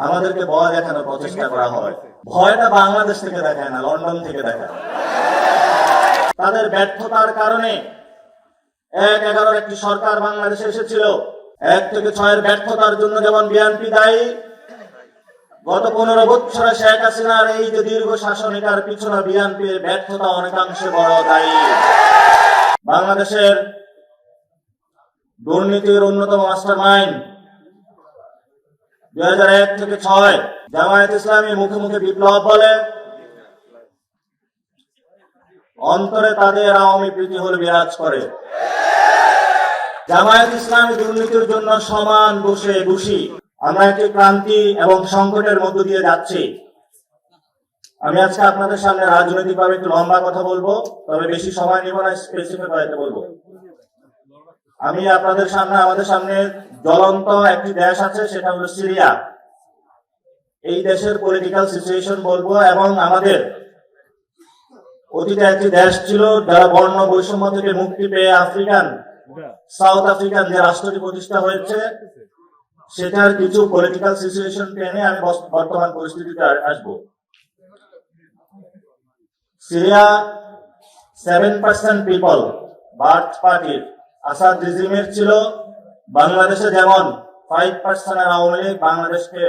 আমাদেরকে ভয় দেখানোর প্রচেষ্টা করা হয়। ভয়টা বাংলাদেশ থেকে দেখায় না, লন্ডন থেকে দেখায়। তাদের ব্যর্থতার কারণে ১/১১ একটি সরকার বাংলাদেশে এসেছিল। ১ থেকে ৬ ব্যর্থতার জন্য যেমন বিএনপি দায়ী, গত ১৫ বছরে শেখ হাসিনার এই যে দীর্ঘ শাসন, এটার পিছনে বিএনপির ব্যর্থতা অনেকাংশে বড় দায়ী। বাংলাদেশের দুর্নীতির অন্যতম মাস্টারমাইন্ড ২০০১ থেকে ৬ জামায়াত ইসলামী মুখে মুখে বিপ্লব বলে, অন্তরে তাদের আওয়ামী প্রীতি হল বিরাজ করে। জামায়াত ইসলামী দুর্নীতির জন্য সমান বসে বসি। আমরা একটি ক্রান্তি এবং সংকটের মধ্য দিয়ে যাচ্ছি। আমি আজকে আপনাদের সামনে রাজনৈতিকভাবে একটু লম্বা কথা বলবো, তবে বেশি সময় নিব না, স্পেসিফিক হয়ে বলবো। আমি আপনাদের সামনে, আমাদের সামনে জ্বলন্ত একটি দেশ আছে, সেটা হলো সিরিয়া। এই দেশের পলিটিক্যাল সিচুয়েশন বলবো, এবং আমাদের অতীতে একটি দেশ ছিল যারা বর্ণ বৈষম্য থেকে মুক্তি পেয়ে সাউথ আফ্রিকান যে রাষ্ট্রটি প্রতিষ্ঠা হয়েছে, সেটার কিছু পলিটিক্যাল সিচুয়েশন টেনে আমি বর্তমান পরিস্থিতিতে আসবো। সিরিয়া 7% পিপল বার্থ পার্টির আসাদ রেজিমের ছিল। বাংলাদেশে যেমন 5% আওয়ামী লীগ বাংলাদেশকে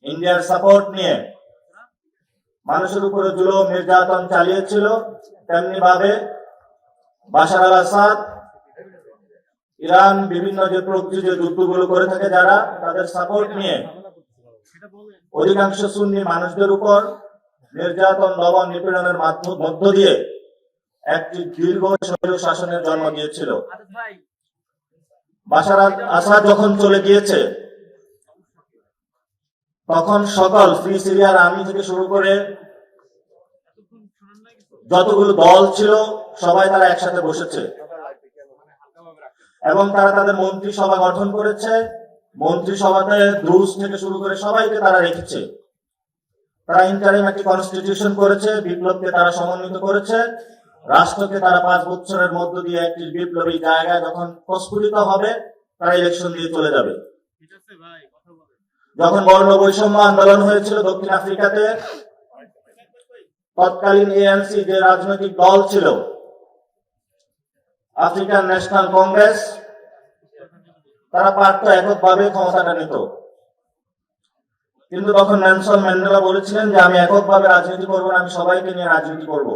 ইন্ডিয়ার সাপোর্ট নিয়ে মানুষের উপরে জুলুম নির্যাতন চালিয়েছিল, তেমনি ভাবে বাশার আল আসাদ, ইরান বিভিন্ন যে প্রকৃতি যে যুদ্ধগুলো করে থাকে যারা, তাদের সাপোর্ট নিয়ে অধিকাংশ সুন্নি মানুষদের উপর নির্যাতন, দমন, নিপীড়নের মধ্য দিয়ে একটি দীর্ঘ স্বৈর শাসনের জন্ম দিয়েছিল। বাশার আল আসাদ যখন চলে গিয়েছে, তখন সকল ফ্রি সিরিয়ার আর্মি থেকে শুরু করে যতগুলো দল ছিল সবাই তারা একসাথে বসেছে এবং তারা তাদের মন্ত্রিসভা গঠন করেছে। মন্ত্রিসভাতে দ্রুজ থেকে শুরু করে সবাইকে তারা রেখেছে। তারা ইন্টারিম একটি কনস্টিটিউশন করেছে, বিপ্লবকে তারা সমন্বিত করেছে। রাষ্ট্রকে তারা 5 বছরের মধ্য দিয়ে একটি বিপ্লবী জায়গায় যখন প্রস্ফুটিত হবে, তারা ইলেকশন দিয়ে চলে যাবে। যখন বর্ণ বৈষম্য আন্দোলন হয়েছিল দক্ষিণ আফ্রিকাতে, তৎকালীন এএনসি যে রাজনৈতিক দল ছিল, আফ্রিকান ন্যাশনাল কংগ্রেস, তারা পারত এককভাবে ক্ষমতাটা নিত। কিন্তু তখন নেলসন ম্যান্ডেলা বলেছিলেন যে আমি এককভাবে রাজনীতি করবো না, আমি সবাইকে নিয়ে রাজনীতি করব।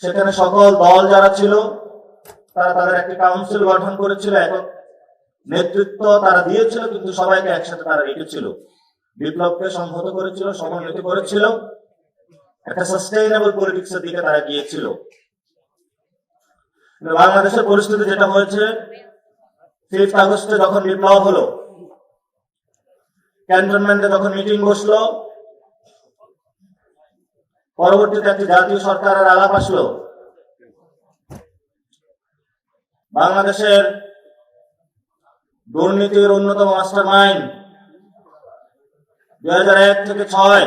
সেখানে সকল দল যারা ছিল তারা তাদের একটি কাউন্সিল গঠন করেছিল, একক নেতৃত্ব তারা দিয়েছিল, কিন্তু সবাইকে একসাথে তারা রেখেছিল, বিপ্লবকে সংহত করেছিল, সমন্বিত করেছিল, একটা সাস্টেইনেবল পলিটিক্সের দিকে তারা গিয়েছিল। বাংলাদেশের পরিস্থিতি যেটা হয়েছে, 5 আগস্টে যখন বিপ্লব হলো, ক্যান্টনমেন্টে যখন মিটিং বসলো, পরবর্তীতে একটি জাতীয় সরকারের আলাপ আসলো, বাংলাদেশের দুর্নীতির অন্যতম মাস্টারমাইন্ড ২০০১ থেকে ৬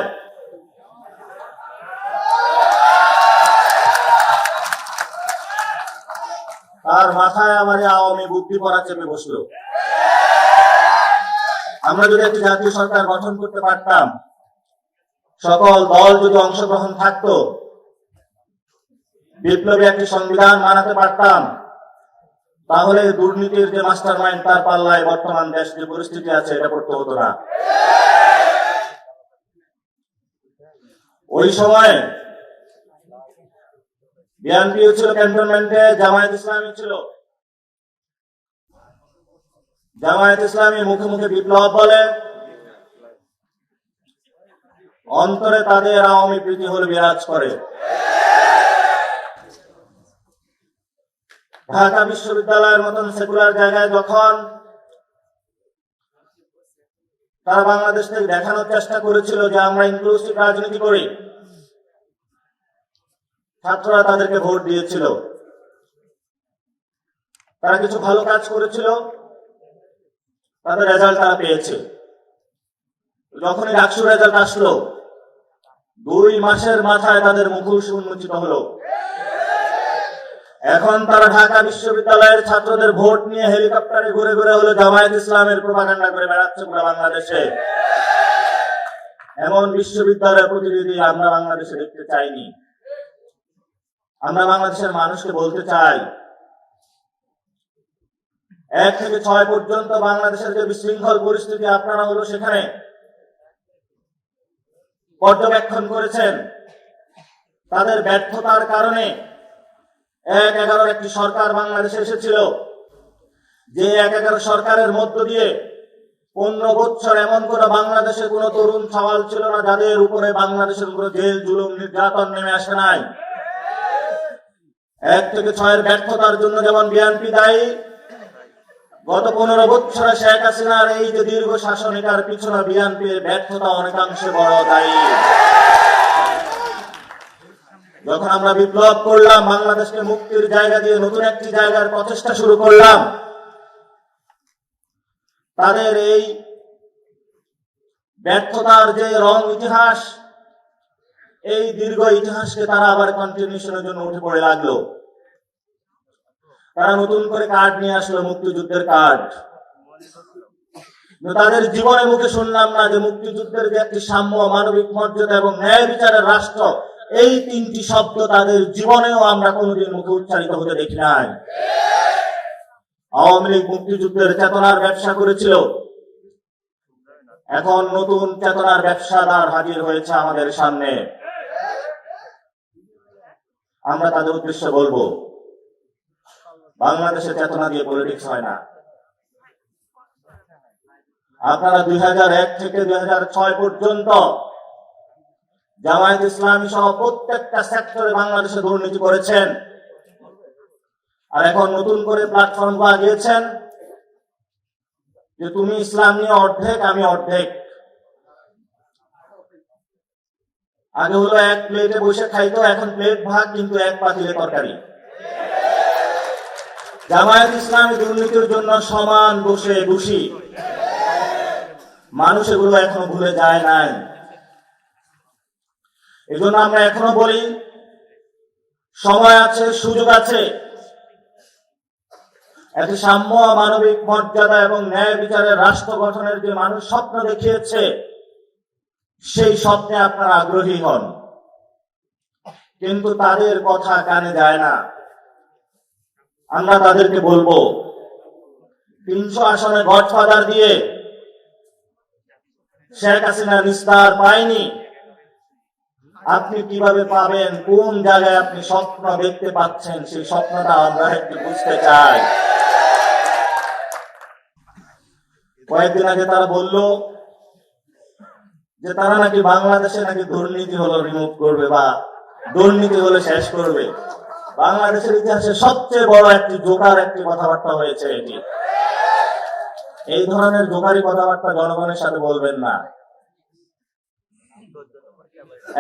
তার মাথায় আমার আওয়ামী বুদ্ধি পড়া চেপে বসলো। আমরা যদি একটি জাতীয় সরকার গঠন করতে পারতাম, সকল দল যদি অংশগ্রহণ থাকতো, বিপ্লবী একটি সংবিধান বানাতে পারতাম, তাহলে দুর্নীতির যে মাস্টারমাইন্ড তার পাল্লায় বর্তমান দেশ যে পরিস্থিতি আছে এটা করতে হতো না। ওই সময় বিএনপি ছিল ক্যান্টনমেন্টে, জামায়াত ইসলামী ছিল। জামায়াত ইসলামী মুখে মুখে বিপ্লব বলে, অন্তরে তাদের আওয়ামী প্রীতি হল বিরাজ করে। ঢাকা বিশ্ববিদ্যালয়ের মতন সেকুলার জায়গায় যখন তারা বাংলাদেশ থেকে দেখানোর চেষ্টা করেছিল যে আমরা ইনক্লুসিভ রাজনীতি করি, ছাত্ররা তাদেরকে ভোট দিয়েছিল। তারা কিছু ভালো কাজ করেছিল, তাদের রেজাল্ট তারা পেয়েছে। যখনই ডাকসু রেজাল্ট আসলো, 2 মাসের মাথায় তাদের মুখোশ উন্মোচিত হলো। এখন তারা ঢাকা বিশ্ববিদ্যালয়ের ছাত্রদের ভোট নিয়ে হেলিকপ্টারে ঘুরে ঘুরে হলো জামায়াত ইসলামের প্রোপাগান্ডা করে বেড়াচ্ছে পুরো বাংলাদেশে। এমন বিশ্ববিদ্যালয়ের প্রতিনিধি আমরা বাংলাদেশে দেখতে চাইনি। আমরা বাংলাদেশের মানুষকে বলতে চাই, 1 থেকে 6 পর্যন্ত বাংলাদেশের যে বিশৃঙ্খল পরিস্থিতি আপনারা হলো সেখানে পর্যবেক্ষণ করেছেন। তাদের ব্যর্থতার কারণে 1-11 একটি সরকার বাংলাদেশে এসেছিল, যে 1-11 সরকারের মধ্য দিয়ে 15 বছর এমন কোন বাংলাদেশে কোন তরুণ সওয়াল ছিল না যাদের উপরে বাংলাদেশের উপরে জেল জুলুম নির্যাতন নেমে আসে নাই। 1 থেকে 6 এর ব্যর্থতার জন্য যেমন বিএনপি দায়ী, গত 15 বছরে শেখ হাসিনার এই যে দীর্ঘ শাসন, এটার পিছনে বিএনপির ব্যর্থতা অনেকাংশে বড় দায়ী। যখন আমরা বিপ্লব করলাম, বাংলাদেশকে মুক্তির জায়গা দিয়ে নতুন একটি জায়গার প্রচেষ্টা শুরু করলাম, তাদের এই ব্যর্থতার যে রং ইতিহাস, এই দীর্ঘ ইতিহাসকে তারা আবার কন্টিনিউশনের জন্য উঠে পড়ে লাগলো। তারা নতুন করে কার্ড নিয়ে আসলো, মুক্তিযুদ্ধের কার্ড। তাদের জীবনে মুখে শুনলাম না যে মুক্তিযুদ্ধের যে একটি সাম্য, মানবিক মর্যাদা এবং ন্যায় বিচারের রাষ্ট্র, এই 3টি শব্দ তাদের জীবনেও আমরা কোনোদিন মুখে উচ্চারিত হতে দেখি নাই। আওয়ামী লীগ মুক্তিযুদ্ধের চেতনার ব্যবসা করেছিল, এখন নতুন চেতনার ব্যবসাদার হাজির হয়েছে আমাদের সামনে। আমরা তাদের উদ্দেশ্যে বলবো, বাংলাদেশের চেতনা দিয়ে পলিটিক্স হয় না। আপনারা 2001 থেকে 2006 পর্যন্ত জামায়াত ইসলামী সহ প্রত্যেকটা সেক্টরে বাংলাদেশে দুর্নীতি করেছেন, আর এখন নতুন করে প্ল্যাটফর্ম পাওয়া গিয়েছেন যে তুমি ইসলাম নিয়ে অর্ধেক, আমি অর্ধেক। আগে হলো 1 প্লেটে বসে খাইতো, এখন প্লেট ভাগ কিন্তু 1 পাতিলে তরকারি। জামায়াত ইসলামী দুর্নীতির জন্য সমান বসে বসি, মানুষ এগুলো এখনো ভুলে যায় নাই। এজন্য আমরা এখনো বলি, সময় আছে, সুযোগ আছে। একটি সাম্য, মানবিক মর্যাদা এবং ন্যায় বিচারের রাষ্ট্র গঠনের যে মানুষ স্বপ্ন দেখিয়েছে, সেই স্বপ্নে আপনারা আগ্রহী হন, কিন্তু তাদের কথা কানে যায় না। আমরা তাদেরকে বলবো, 300 আসনে গডফাদার দিয়ে শেখ হাসিনা নিস্তার পায়নি, আপনি কিভাবে পাবেন? কোন জায়গায় আপনি স্বপ্ন দেখতে পাচ্ছেন? সেই স্বপ্নটা আমরা একটু বুঝতে চাই। কয়েকদিন আগে তারা বলল যে তারা নাকি বাংলাদেশে নাকি দুর্নীতি হলো রিমুভ করবে বা দুর্নীতি হলে শেষ করবে। বাংলাদেশের ইতিহাসে সবচেয়ে বড় একটি জোকার একটি কথাবার্তা হয়েছে এটি। এই ধরনের জোকারি কথাবার্তা জনগণের সাথে বলবেন না।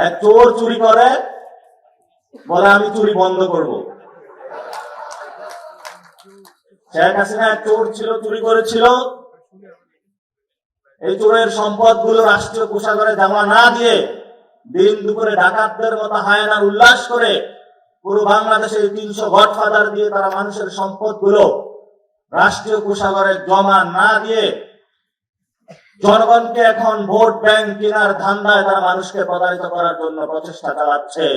এক চোর চুরি করে, বলে আমি চুরি বন্ধ করব। শেখ হাসিনা এক চোর ছিল, চুরি করেছিল। এই চোরের সম্পদগুলো রাষ্ট্রীয় কোষাগারে জমা না দিয়ে দিন দুপুরে ডাকাতদের মতো হায়নার উল্লাস করে পুরো বাংলাদেশে 300 গডফাদার দিয়ে তারা মানুষের সম্পদগুলো রাষ্ট্রীয় কোষাগারে জমা না দিয়ে জনগণকে এখন ভোট ব্যাংক কেনার ধান্দায় তারা মানুষকে প্রতারিত করার জন্য প্রচেষ্টা চালাচ্ছে।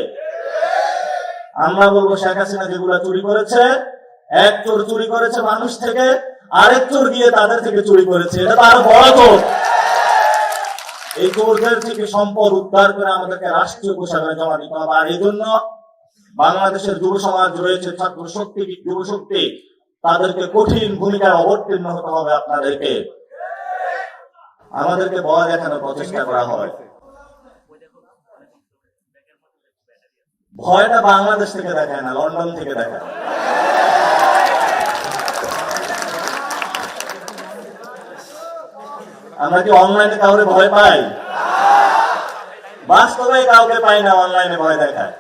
আমরা বলবো, শেখ হাসিনা যেগুলো চুরি করেছে, এক চোর চুরি করেছে মানুষ থেকে, আরেক চোর গিয়ে তাদের থেকে চুরি করেছে, এটা তো আরো বড় চোর। এই চোরদের থেকে সম্পদ উদ্ধার করে আমাদেরকে রাষ্ট্রীয় কোষাগারে জমা দিতে হবে। আর এই জন্য বাংলাদেশের যুব সমাজ রয়েছে, ছাত্র শক্তি, যুব শক্তি, তাদেরকে কঠিন ভূমিকায় অবতীর্ণ হতে হবে। আপনাদেরকে, আমাদেরকে ভয় দেখানোর প্রচেষ্টা করা হয়। ভয়টা বাংলাদেশ থেকে দেখায় না, লন্ডন থেকে দেখায়। আমরা কি অনলাইনে কাউকে ভয় পাই? বাস্তবে কাউকে পাই না, অনলাইনে ভয় দেখায়।